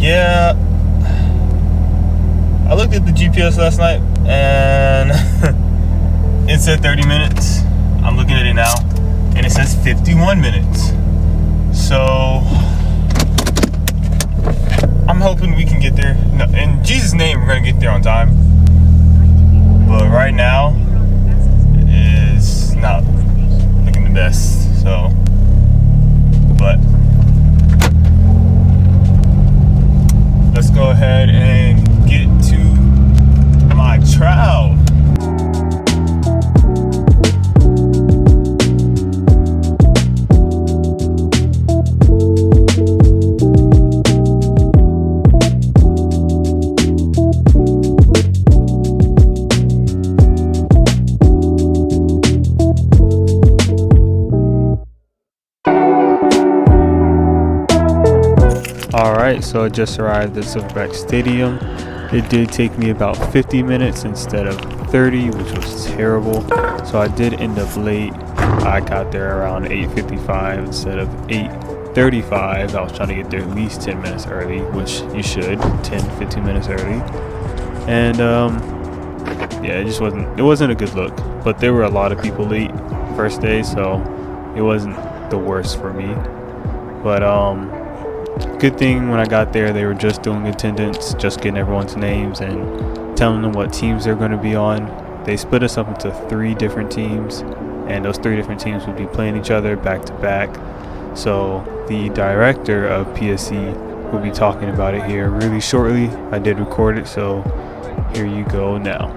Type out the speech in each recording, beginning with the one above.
Yeah, I looked at the GPS last night and it said 30 minutes. I'm looking at it now and it says 51 minutes. So I'm hoping we can get there. No, in Jesus' name, we're gonna get there on time. But right now, it is not looking the best. So, but let's go ahead and get to my trial. Alright, so I just arrived at Silverback Stadium. It did take me about 50 minutes instead of 30, which was terrible. So I did end up late. I got there around 8:55 instead of 8:35. I was trying to get there at least 10 minutes early, which you should, 10-15 minutes early. And yeah, it wasn't a good look. But there were a lot of people late first day, so it wasn't the worst for me. But good thing when I got there, they were just doing attendance, just getting everyone's names and telling them what teams they're going to be on. They split us up into 3 different teams, and those 3 different teams would be playing each other back to back. So the director of PSC will be talking about it here really shortly. I did record it, so here you go now.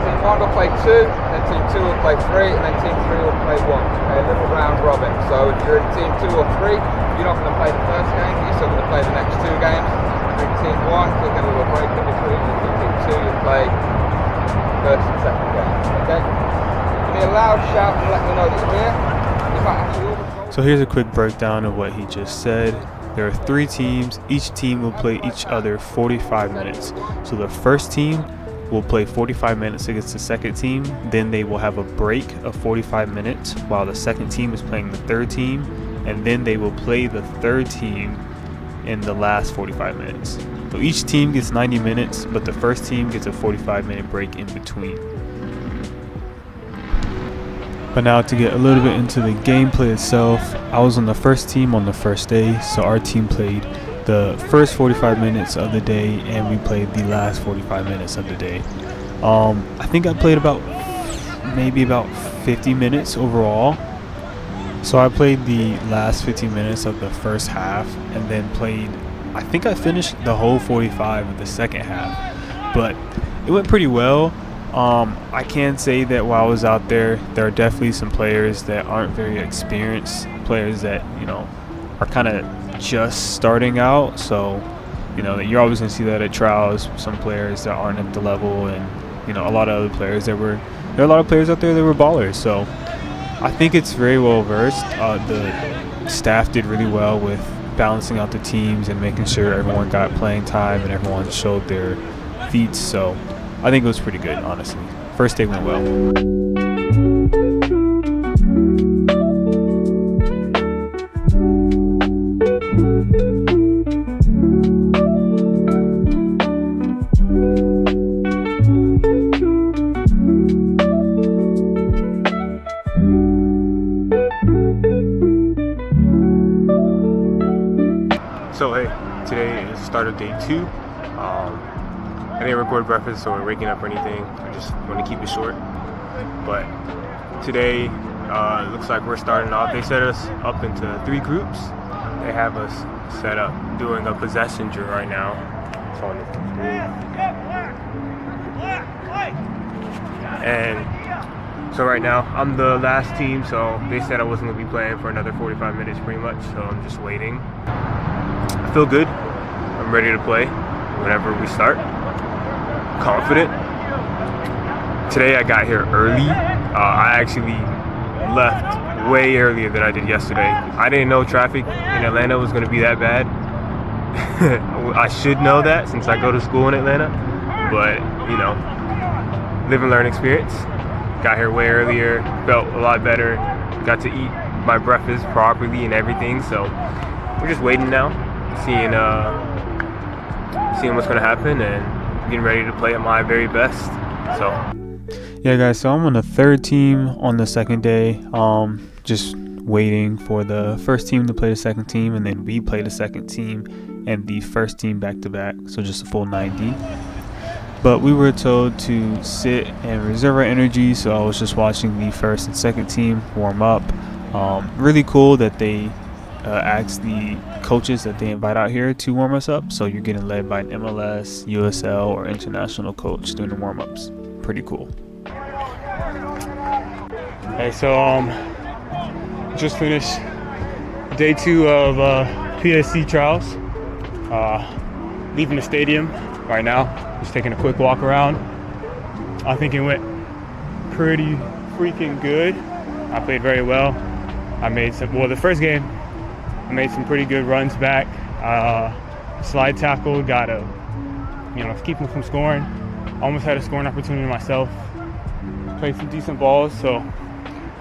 Team 1 will play 2, then Team 2 will play 3, and then Team 3 will play 1. A little round robin. So if you're in Team 2 or 3, you're not going to play the first game, you're still going to play the next 2 games. If you're in Team 1, you'll get a little break in between. If you're in Team 2, you'll play first and second game. Okay? Give me a loud shout and let me know that you're here. So here's a quick breakdown of what he just said. There are 3 teams. Each team will play each other 45 minutes. So the first team will play 45 minutes against the second team. Then they will have a break of 45 minutes while the second team is playing the third team. And then they will play the third team in the last 45 minutes. So each team gets 90 minutes, but the first team gets a 45-minute break in between. But now to get a little bit into the gameplay itself, I was on the first team on the first day, so our team played the first 45 minutes of the day and we played the last 45 minutes of the day. I think I played maybe about 50 minutes overall. So I played the last 15 minutes of the first half and then I think I finished the whole 45 of the second half, but it went pretty well. I can say that while I was out there are definitely some players that aren't very experienced, players that, are kind of just starting out. So, you're always going to see that at trials, some players that aren't at the level, and, a lot of other players there are a lot of players out there that were ballers. So I think it's very well versed. The staff did really well with balancing out the teams and making sure everyone got playing time and everyone showed their feats. So I think it was pretty good, honestly. First day went well. So hey, today is the start of day 2. I didn't record breakfast or waking up or anything. I just want to keep it short. But today, it looks like we're starting off. They set us up into 3 groups. They have us set up doing a possession drill right now. It's on the screen. And so right now, I'm the last team, so they said I wasn't going to be playing for another 45 minutes pretty much, so I'm just waiting. I feel good. I'm ready to play whenever we start. Confident. Today I got here early. I actually left way earlier than I did yesterday. I didn't know traffic in Atlanta was going to be that bad. I should know that since I go to school in Atlanta, but live and learn experience. Got here way earlier, felt a lot better, got to eat my breakfast properly and everything, so we're just waiting now. seeing what's going to happen and getting ready to play at my very best. So yeah, guys, so I'm on the third team on the second day, just waiting for the first team to play the second team, and then we play the second team and the first team back to back, so just a full 90. But we were told to sit and reserve our energy, so I was just watching the first and second team warm up. Really cool that they ask the coaches that they invite out here to warm us up, so you're getting led by an MLS, USL, or international coach during the warm-ups. Pretty cool. Hey, so just finished day 2 of PSC trials. Leaving the stadium right now, just taking a quick walk around. I think it went pretty freaking good. I played very well. The first game, I made some pretty good runs back. Slide tackle, got to, keep them from scoring. Almost had a scoring opportunity myself. Played some decent balls, so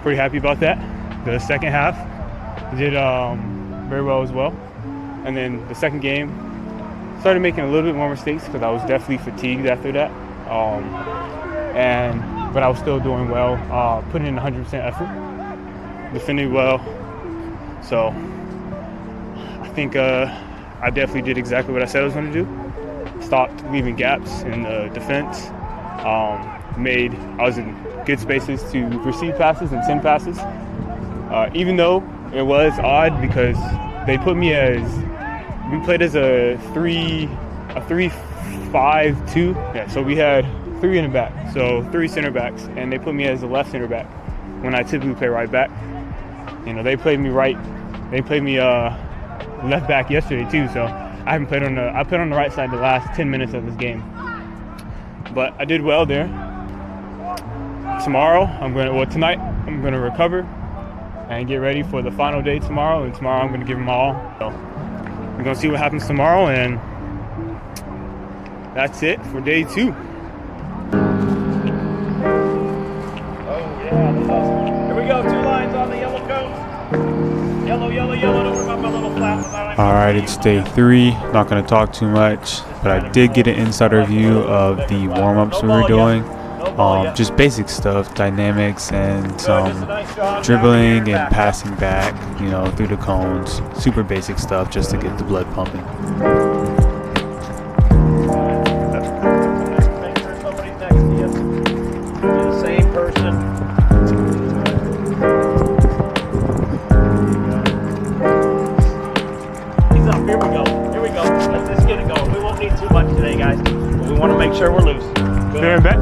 pretty happy about that. The second half, I did very well as well. And then the second game, started making a little bit more mistakes because I was definitely fatigued after that. But I was still doing well, putting in 100% effort, defending well. So I think I definitely did exactly what I said I was going to do. Stopped leaving gaps in the defense. I was in good spaces to receive passes and send passes. Even though it was odd because they put me we played as a 3-5-2. Yeah, so we had 3 in the back, so 3 center backs, and they put me as a left center back when I typically play right back. They played me right. They played me left back yesterday too, so I played on the right side the last 10 minutes of this game. But I did well there. Tonight I'm gonna recover and get ready for the final day tomorrow, and tomorrow I'm gonna give them all. So we're gonna see what happens tomorrow, and that's it for day 2. Oh yeah, here we go. 2 lines on the yellow coat. Yellow, yellow, yellow. Don't worry about my little flap. All right, it's day 3. Not going to talk too much, but I did get an insider view of the warm-ups we were doing. Just basic stuff, dynamics, and some dribbling and passing back, through the cones. Super basic stuff just to get the blood pumping. Make sure somebody's next to you. You're the same person. He's up. Here we go. Here we go. Let's just get it going. We won't need too much today, guys. But we want to make sure we're loose. Fair bet. Yep.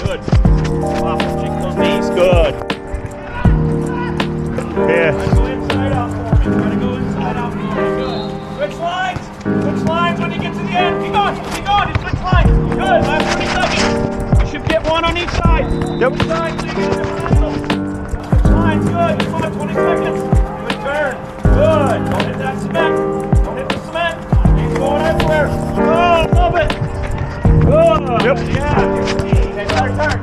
Good. Wow, check those knees. Good. Yeah. Go inside out for me. Try to go inside out for me. Good. Switch lines. Switch lines when you get to the end. Keep going. Keep going. You switch lines. Good. Last 20 seconds. You should get one on each side. Yep. Each side so you get a different angle. Switch lines. Good. Come on. 20 seconds. Good turn. Good. Don't hit that cement. Don't hit the cement. He's going everywhere. Good. Love it. Good. Yep. Yeah. Okay, turn.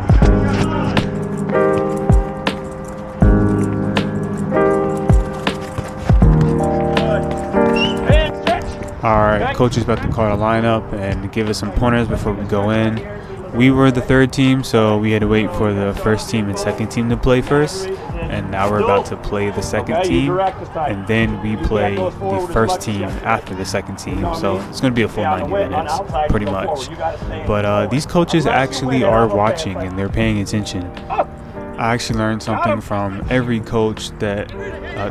All right, coach is about to call a lineup and give us some pointers before we go in. We were the third team, so we had to wait for the first team and second team to play first. And now we're about to play the second team, and then we play the first team after the second team. So it's going to be a full 90 minutes, pretty much. But these coaches actually are watching and they're paying attention. I actually learned something from every coach that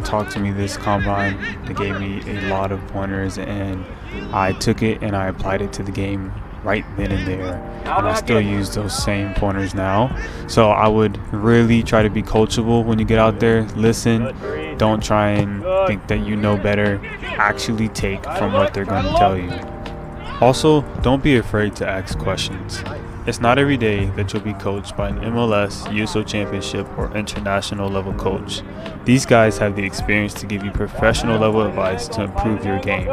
talked to me this combine. They gave me a lot of pointers, and I took it and I applied it to the game right then and there, and I still use those same pointers now. So I would really try to be coachable when you get out there. Listen, don't try and think that you know better. Actually take from what they're going to tell you. Also, don't be afraid to ask questions. It's not every day that you'll be coached by an MLS, USO Championship, or international level coach. These guys have the experience to give you professional level advice to improve your game.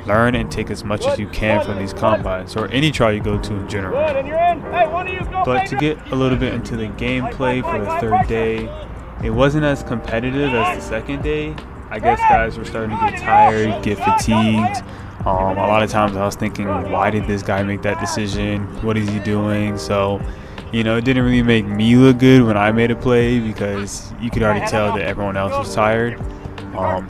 Learn and take as much as you can from these combines, or any trial you go to in general. But to get a little bit into the gameplay for the third day, It wasn't as competitive as the second day. I guess guys were starting to get tired, get fatigued. A lot of times I was thinking, why did this guy make that decision? What is he doing? So, it didn't really make me look good when I made a play because you could already tell that everyone else was tired.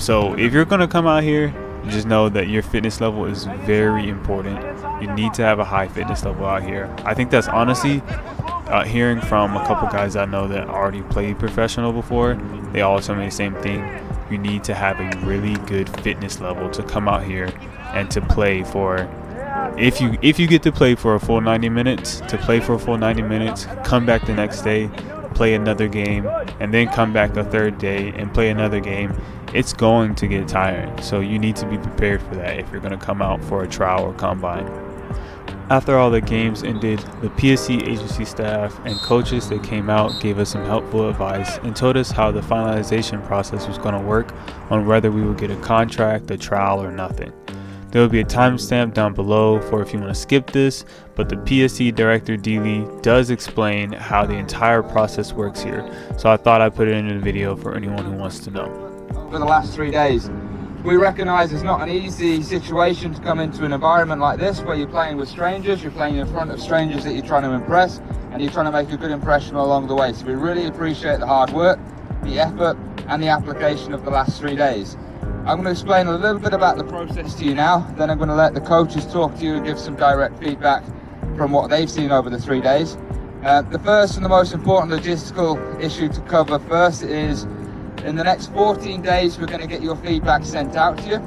So if you're going to come out here, just know that your fitness level is very important. You need to have a high fitness level out here. I think that's honestly, hearing from a couple guys I know that already played professional before, they all tell me the same thing. You need to have a really good fitness level to come out here and to play for. If you get to play for a full 90 minutes, come back the next day, play another game, and then come back a third day and play another game, it's going to get tiring. So you need to be prepared for that if you're going to come out for a trial or combine. After all the games ended, the PSC agency staff and coaches that came out gave us some helpful advice and told us how the finalization process was going to work on whether we would get a contract, a trial, or nothing. There will be a timestamp down below for if you want to skip this, but the PSC director Dealey does explain how the entire process works here, so I thought I'd put it in the video for anyone who wants to know. For the last 3 days, we recognise it's not an easy situation to come into an environment like this where you're playing with strangers, you're playing in front of strangers that you're trying to impress, and you're trying to make a good impression along the way. So we really appreciate the hard work, the effort, and the application of the last 3 days. I'm going to explain a little bit about the process to you now, then I'm going to let the coaches talk to you and give some direct feedback from what they've seen over the 3 days. The first and the most important logistical issue to cover first is in the next 14 days we're going to get your feedback sent out to you.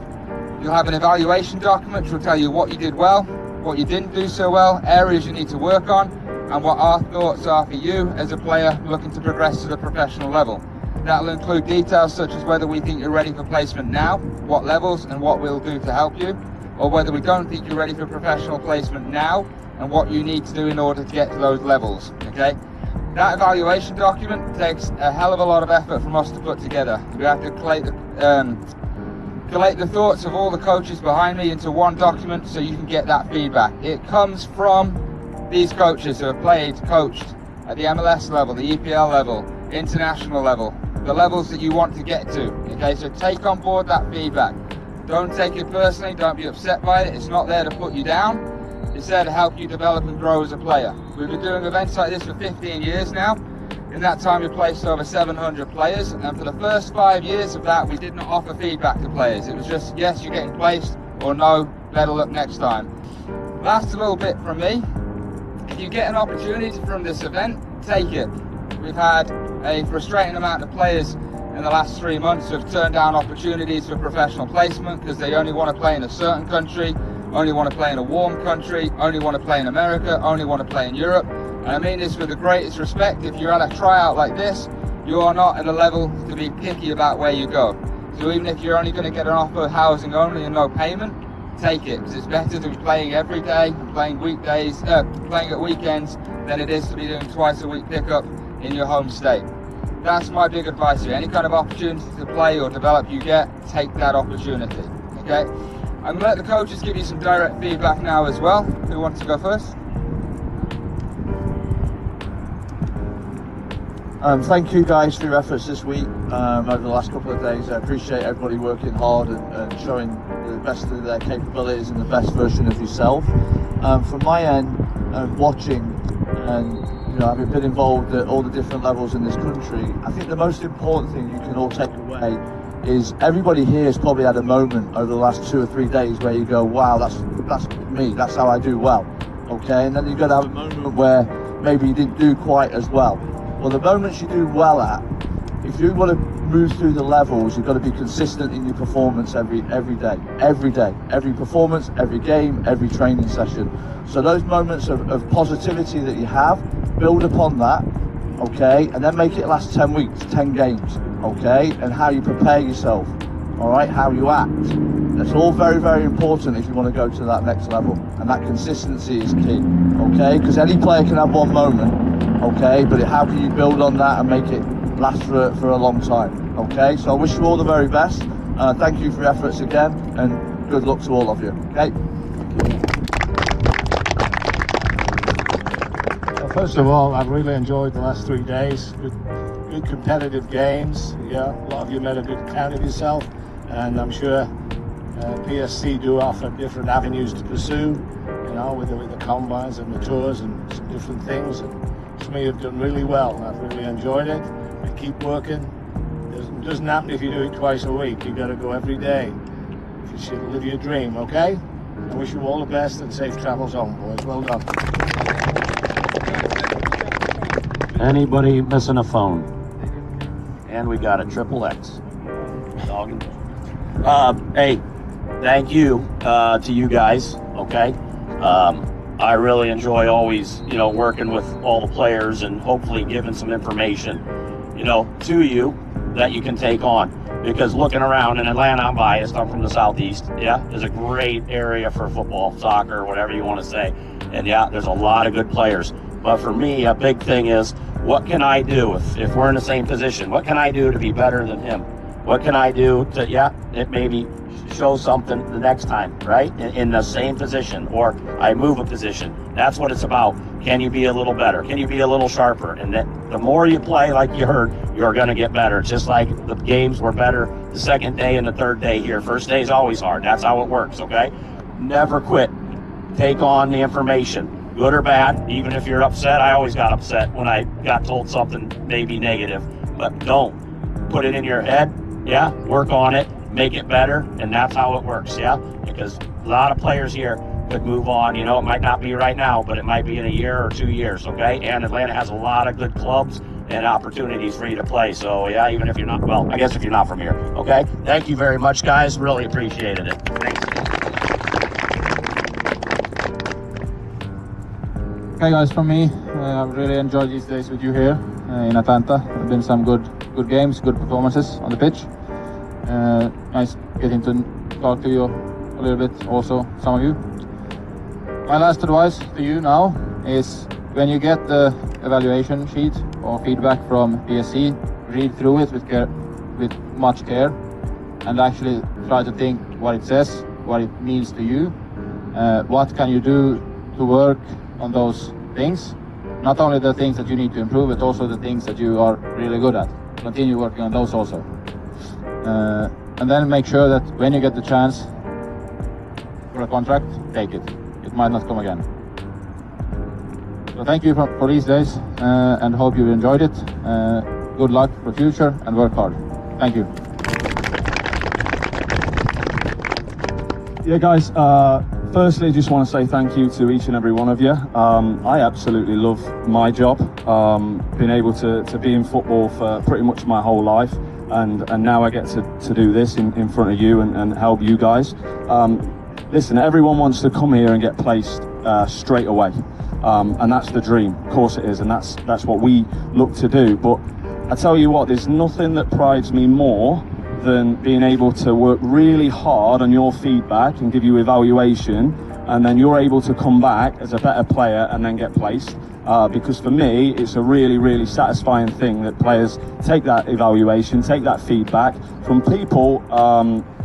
You'll have an evaluation document which will tell you what you did well, what you didn't do so well, areas you need to work on, and what our thoughts are for you as a player looking to progress to the professional level. That will include details such as whether we think you're ready for placement now, what levels and what we'll do to help you, or whether we don't think you're ready for professional placement now and what you need to do in order to get to those levels, okay? That evaluation document takes a hell of a lot of effort from us to put together. We have to collate the thoughts of all the coaches behind me into one document so you can get that feedback. It comes from these coaches who have coached at the MLS level, the EPL level, international level, the levels that you want to get to, okay? So take on board that feedback. Don't take it personally, don't be upset by it. It's not there to put you down. It's there to help you develop and grow as a player. We've been doing events like this for 15 years now. In that time we placed over 700 players, and for the first 5 years of that we did not offer feedback to players. It was just, yes, you're getting placed, or no, better luck next time. Last a little bit from me. If you get an opportunity from this event, take it. We've had a frustrating amount of players in the last 3 months who have turned down opportunities for professional placement because they only want to play in a certain country, only want to play in a warm country, only want to play in America, only want to play in Europe. And I mean this with the greatest respect. If you're at a tryout like this, you are not at a level to be picky about where you go. So even if you're only going to get an offer of housing only and no payment, take it, because it's better to be playing every day, playing weekdays, playing at weekends, than it is to be doing twice a week pickup in your home state. That's my big advice to you. Any kind of opportunity to play or develop you get, take that opportunity, okay? I'm going to let the coaches give you some direct feedback now as well. Who wants to go first? Thank you guys for your efforts this week, over the last couple of days. I appreciate everybody working hard and showing the best of their capabilities and the best version of yourself. From my end, watching and having been involved at all the different levels in this country, I think the most important thing you can all take away is everybody here has probably had a moment over the last 2 or 3 days where you go, wow, that's me, that's how I do well, okay? And then you've got to have a moment where maybe you didn't do quite as well. Well, the moments you do well at, if you want to move through the levels, you've got to be consistent in your performance every day, every performance, every game, every training session. So those moments of positivity that you have, build upon that, okay, and then make it last 10 weeks, 10 games, okay, and how you prepare yourself, all right, how you act. That's all very, very important if you want to go to that next level, and that consistency is key, okay, because any player can have one moment, okay, but how can you build on that and make it last for a long time, okay? So I wish you all the very best. Thank you for your efforts again, and good luck to all of you, okay? Well, first of all, I've really enjoyed the last 3 days. Good good competitive games. Yeah, a lot of you made a good account of yourself, and I'm sure PSC do offer different avenues to pursue, you know, with the combines and the tours and some different things. And some of you have done really well, and I've really enjoyed it. And keep working. It doesn't happen if you do it twice a week. You got to go every day if you should live your dream. Okay? I wish you all the best and safe travels home, boys. Well done. Anybody missing a phone? And we got a triple X. Hey, thank you to you guys, okay? I really enjoy always, you know, working with all the players and hopefully giving some information, you know, to you that you can take on. Because looking around in Atlanta, I'm biased, I'm from the Southeast, yeah? There's a great area for football, soccer, whatever you want to say. And yeah, there's a lot of good players. But for me, a big thing is, what can I do if we're in the same position? What can I do to be better than him? What can I do to, yeah, it maybe show something the next time, right? In the same position, or I move a position. That's what it's about. Can you be a little better? Can you be a little sharper? And that the more you play, like you heard, you're going to get better. Just like the games were better the second day and the third day here. First day is always hard. That's how it works, okay? Never quit. Take on the information. Good or bad, even if you're upset. I always got upset when I got told something maybe negative, but don't put it in your head. Yeah, work on it, make it better, and that's how it works. Yeah, because a lot of players here could move on. You know, it might not be right now, but it might be in a year or 2 years. Okay, and Atlanta has a lot of good clubs and opportunities for you to play. So yeah, even if you're not, well, I guess if you're not from here. Okay, thank you very much, guys. Really appreciated it. Thanks. Hey guys, from me, I've really enjoyed these days with you here in Atlanta. There have been some good games, good performances on the pitch. Nice getting to talk to you a little bit, also some of you. My last advice to you now is, when you get the evaluation sheet or feedback from PSC, read through it with much care and actually try to think what it says, what it means to you. What can you do to work on those things? Not only the things that you need to improve, but also the things that you are really good at. Continue working on those also. And then make sure that when you get the chance for a contract, take it. It might not come again. So thank you for these days, and hope you enjoyed it. Good luck for the future and work hard. Thank you. Yeah, guys, firstly, just want to say thank you to each and every one of you. I absolutely love my job. Been able to be in football for pretty much my whole life, and now I get to do this in front of you and help you guys. Listen, everyone wants to come here and get placed straight away, and that's the dream. Of course it is, and that's what we look to do. But I tell you what, there's nothing that prides me more than being able to work really hard on your feedback and give you evaluation, and then you're able to come back as a better player and then get placed. Because for me, it's a really, really satisfying thing that players take that evaluation, take that feedback from people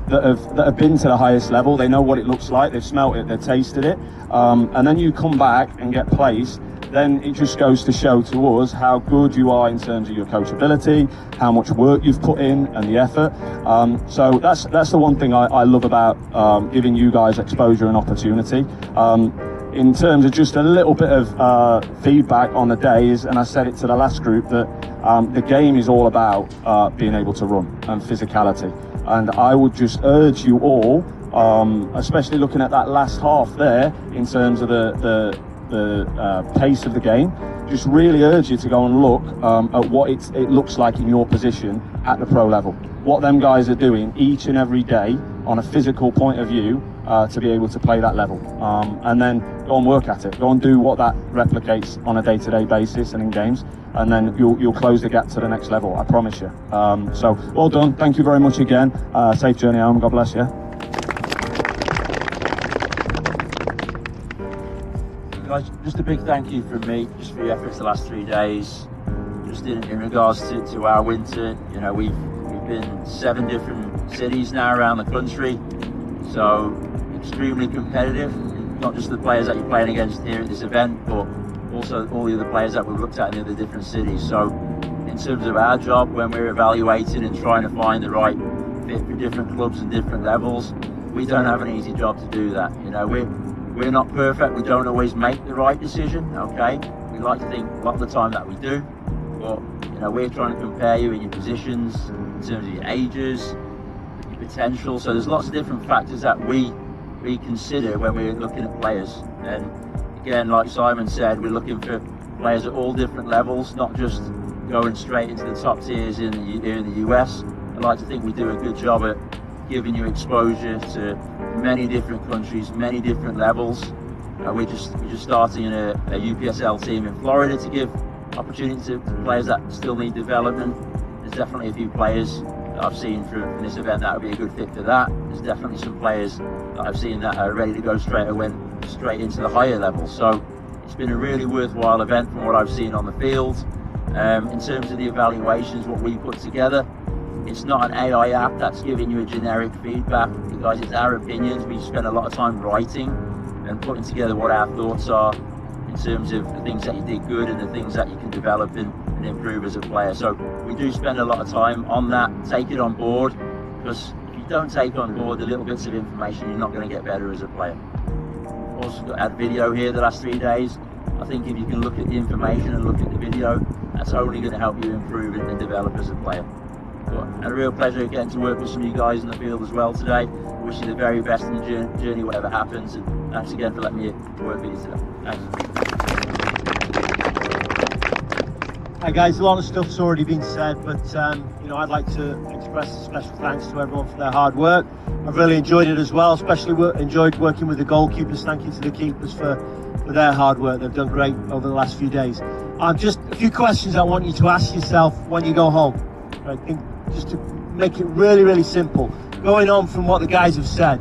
that have been to the highest level. They know what it looks like, they've smelt it, they've tasted it, and then you come back and get placed. Then it just goes to show to us how good you are in terms of your coachability, how much work you've put in and the effort. So that's the one thing I love about giving you guys exposure and opportunity. In terms of just a little bit of feedback on the days, and I said it to the last group, that the game is all about being able to run and physicality. And I would just urge you all, especially looking at that last half there, in terms of the pace of the game, just really urge you to go and look at what it looks like in your position at the pro level. What them guys are doing each and every day on a physical point of view to be able to play that level. And then go and work at it. Go and do what that replicates on a day-to-day basis and in games. And then you'll close the gap to the next level, I promise you. So well done. Thank you very much again. Safe journey home. God bless you. Guys, just a big thank you from me, just for your efforts the last 3 days. Just in regards to our winter, you know, we've been 7 different cities now around the country, so extremely competitive. Not just the players that you're playing against here at this event, but also all the other players that we've looked at in the other different cities. So in terms of our job when we're evaluating and trying to find the right fit for different clubs and different levels. We don't have an easy job to do that. You know, we're not perfect. We don't always make the right decision. Okay, we like to think a lot of the time that we do, but you know, we're trying to compare you in your positions in terms of your ages, your potential. So there's lots of different factors that we consider when we're looking at players. And again, like Simon said, we're looking for players at all different levels, not just going straight into the top tiers in the US. I like to think we do a good job at giving you exposure to many different countries, many different levels. We're just starting a UPSL team in Florida to give opportunity to players that still need development. There's definitely a few players that I've seen from this event that would be a good fit for that. There's definitely some players that I've seen that are ready to go straight into the higher level. So it's been a really worthwhile event from what I've seen on the field. In terms of the evaluations, what we put together, it's not an AI app that's giving you a generic feedback, because it's our opinions. We spend a lot of time writing and putting together what our thoughts are in terms of the things that you did good and the things that you can develop and improve as a player. So we do spend a lot of time on that, take it on board, because if you don't take on board the little bits of information, you're not going to get better as a player. Also got our video here the last 3 days. I think if you can look at the information and look at the video, that's only going to help you improve and develop as a player. But a real pleasure getting to work with some of you guys in the field as well today. Wish you the very best in the journey, whatever happens, and thanks again for letting me work with you today. Thanks. Hi guys, a lot of stuff's already been said, but you know, I'd like to express a special thanks to everyone for their hard work. I've really enjoyed it as well, especially enjoyed working with the goalkeepers. Thank you to the keepers for their hard work. They've done great over the last few days. Just a few questions I want you to ask yourself when you go home. I think just to make it really, really simple, going on from what the guys have said.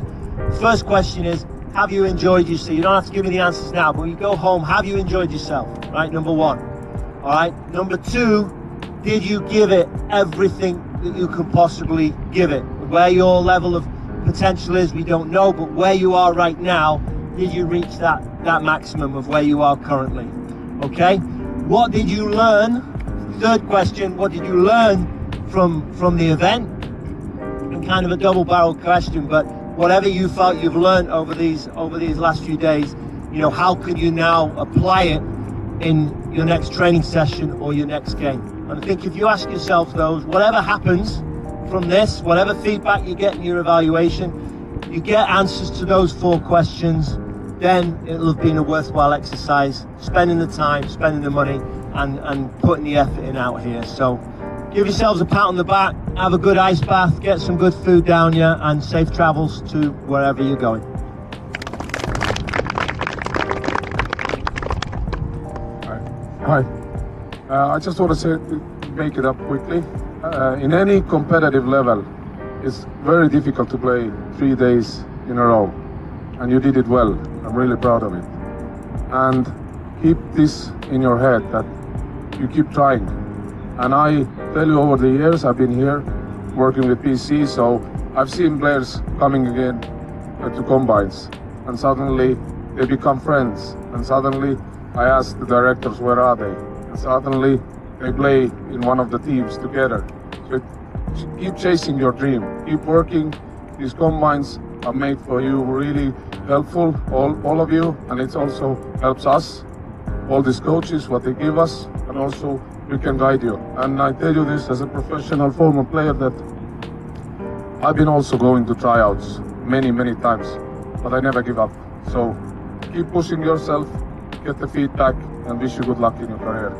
First question is, have you enjoyed yourself? You don't have to give me the answers now, but when you go home, have you enjoyed yourself? Right, number one. All right, number two, did you give it everything that you can possibly give it? Where your level of potential is, we don't know, but where you are right now, did you reach that maximum of where you are currently? Okay, what did you learn? Third question, what did you learn from the event? And kind of a double-barreled question, but whatever you felt you've learned over these last few days, you know, how can you now apply it in your next training session or your next game? And I think if you ask yourself those, whatever happens from this, whatever feedback you get in your evaluation, you get answers to those 4 questions, then it'll have been a worthwhile exercise, spending the time, spending the money, and putting the effort in out here. So give yourselves a pat on the back, have a good ice bath, get some good food down you, and safe travels to wherever you're going. Hi. I just want to make it up quickly. In any competitive level, it's very difficult to play 3 days in a row, and you did it well. I'm really proud of it. And keep this in your head that you keep trying. And I tell you, over the years I've been here working with PSC, so I've seen players coming again to combines, and suddenly they become friends, and suddenly I ask the directors, where are they? And suddenly they play in one of the teams together. So keep chasing your dream, keep working. These combines are made for you, really helpful, all of you, and it also helps us, all these coaches, what they give us, and also we can guide you. And I tell you this as a professional former player, that I've been also going to tryouts many times, but I never give up. So keep pushing yourself, get the feedback, and wish you good luck in your career.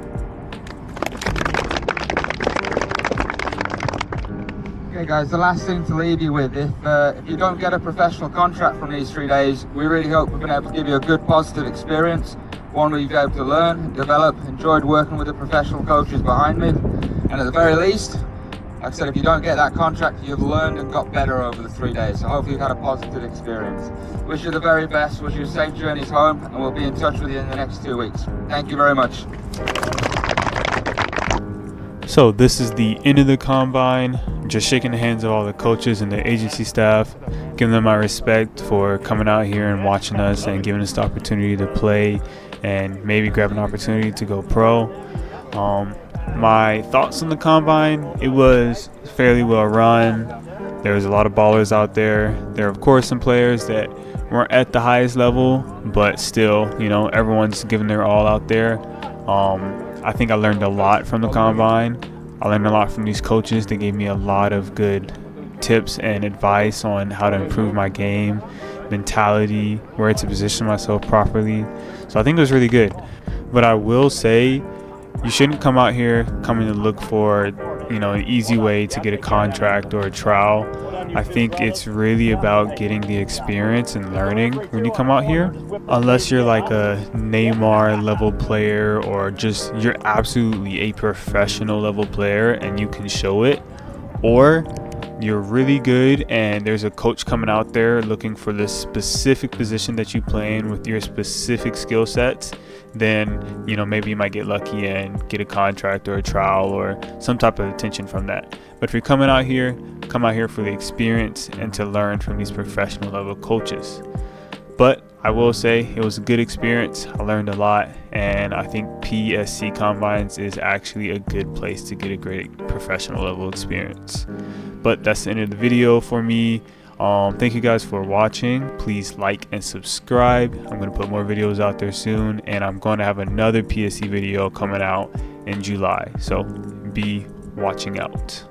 Okay guys, the last thing to leave you with, if you don't get a professional contract from these 3 days, we really hope we've been able to give you a good positive experience, one where you've been able to learn, develop, enjoyed working with the professional coaches behind me, and at the very least, like I said, if you don't get that contract, you've learned and got better over the 3 days, so hopefully you've had a positive experience. Wish you the very best, wish you safe journeys home, and we'll be in touch with you in the next 2 weeks. Thank you very much. So this is the end of the combine. Just shaking the hands of all the coaches and the agency staff, giving them my respect for coming out here and watching us and giving us the opportunity to play and maybe grab an opportunity to go pro. My thoughts on the combine: it was fairly well run. There was a lot of ballers out there. There are of course some players that weren't at the highest level, but still, everyone's giving their all out there. I think I learned a lot from the combine. I learned a lot from these coaches. They gave me a lot of good tips and advice on how to improve my game, mentality, where to position myself properly. So I think it was really good. But I will say, you shouldn't come out here coming to look for, an easy way to get a contract or a trial. I think it's really about getting the experience and learning when you come out here. Unless you're like a Neymar level player or just you're absolutely a professional level player and you can show it, or you're really good and there's a coach coming out there looking for the specific position that you play in with your specific skill sets, then maybe you might get lucky and get a contract or a trial or some type of attention from that. But if you're coming out here, come out here for the experience and to learn from these professional level coaches. But I will say it was a good experience. I learned a lot, and I think PSC Combines is actually a good place to get a great professional level experience. But that's the end of the video for me. Thank you guys for watching. Please like and subscribe. I'm going to put more videos out there soon, and I'm going to have another PSC video coming out in July. So be watching out.